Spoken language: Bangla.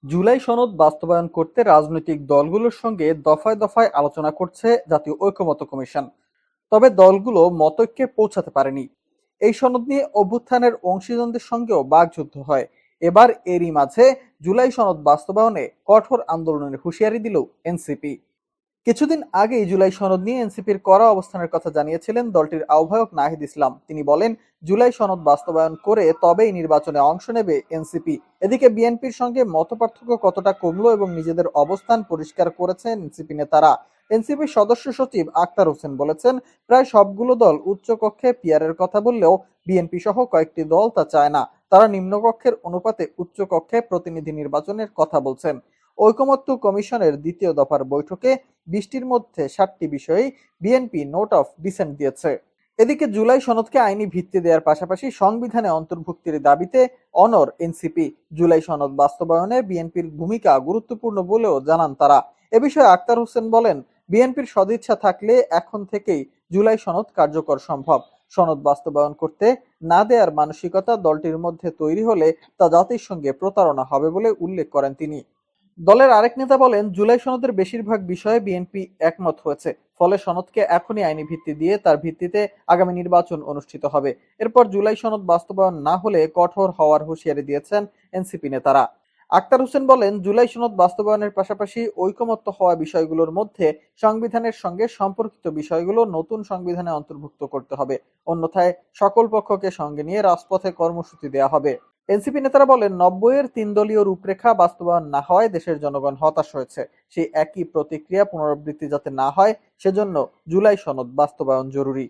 জুলাই সনদ বাস্তবায়ন করতে রাজনৈতিক দলগুলোর সঙ্গে দফায় দফায় আলোচনা করছে জাতীয় ঐকমত্য কমিশন। তবে দলগুলো মতৈক্যে পৌঁছাতে পারেনি। এই সনদ নিয়ে অভ্যুত্থানের অংশীজনদের সঙ্গেও বাকযুদ্ধ হয়। এবার এরই মাঝে জুলাই সনদ বাস্তবায়নে কঠোর আন্দোলনের হুঁশিয়ারি দিল এনসিপি। কিছুদিন আগেই জুলাই সনদ নিয়ে এনসিপির কড়া অবস্থানের কথা জানিয়েছিলেন দলটির আহ্বায়ক নাহিদ ইসলাম। তিনি বলেন, জুলাই সনদ বাস্তবায়ন করে তবেই নির্বাচনে অংশ নেবে এনসিপি। এদিকে বিএনপির সঙ্গে মতপার্থক্য কতটা কমলো এবং নিজেদের অবস্থান পরিষ্কার করেছেন এনসিপি নেতারা। এনসিপির সদস্য সচিব আক্তার হোসেন বলেছেন, প্রায় সবগুলো দল উচ্চকক্ষে পিয়ারের কথা বললেও বিএনপি সহ কয়েকটি দল তা চায় না। তারা নিম্নকক্ষের অনুপাতে উচ্চকক্ষে প্রতিনিধি নির্বাচনের কথা বলছেন। ঐকমত্য কমিশনের দ্বিতীয় দফার বৈঠকে 20টির মধ্যে 7টি বিষয়েই বিএনপি নোট অফ ডিসেন্ট দিয়েছে। এদিকে জুলাই সনদকে আইনি ভিত্তি দেওয়ার পাশাপাশি সংবিধানে অন্তর্ভুক্তির দাবিতে অনড় এনসিপি। জুলাই সনদ বাস্তবায়নে বিএনপির ভূমিকা গুরুত্বপূর্ণ বলেও জানান তারা। এ বিষয়ে আক্তার হোসেন বলেন, বিএনপির সদিচ্ছা থাকলে এখন থেকেই জুলাই সনদ কার্যকর সম্ভব। সনদ বাস্তবায়ন করতে না দেয়ার মানসিকতা দলটির মধ্যে তৈরি হলে তা জাতির সঙ্গে প্রতারণা হবে বলে উল্লেখ করেন তিনি। দলের আরেক নেতা বলেন, জুলাই সনদের বেশিরভাগ বিষয়ে বিএনপি একমত হয়েছে। ফলে সনদকে এখনই আইনি ভিত্তি দিয়ে তার ভিত্তিতে আগামী নির্বাচন অনুষ্ঠিত হবে। এরপর জুলাই সনদ বাস্তবায়ন না হলে কঠোর হওয়ার হুঁশিয়ারি দিয়েছেন এনসিপি নেতারা। আক্তার হোসেন বলেন, জুলাই সনদ বাস্তবায়নের পাশাপাশি ঐকমত্য হওয়া বিষয়গুলোর মধ্যে সংবিধানের সঙ্গে সম্পর্কিত বিষয়গুলো নতুন সংবিধানে অন্তর্ভুক্ত করতে হবে। অন্যথায় সকল পক্ষকে সঙ্গে নিয়ে রাজপথে কর্মসূচি দেওয়া হবে। এনসিপি নেতারা বলেন, 90-এর 3 দলীয় রূপরেখা বাস্তবায়ন না হওয়ায় দেশের জনগণ হতাশ হয়েছে। সেই একই প্রতিক্রিয়া পুনরাবৃত্তি যাতে না হয়, সেজন্য জুলাই সনদ বাস্তবায়ন জরুরি।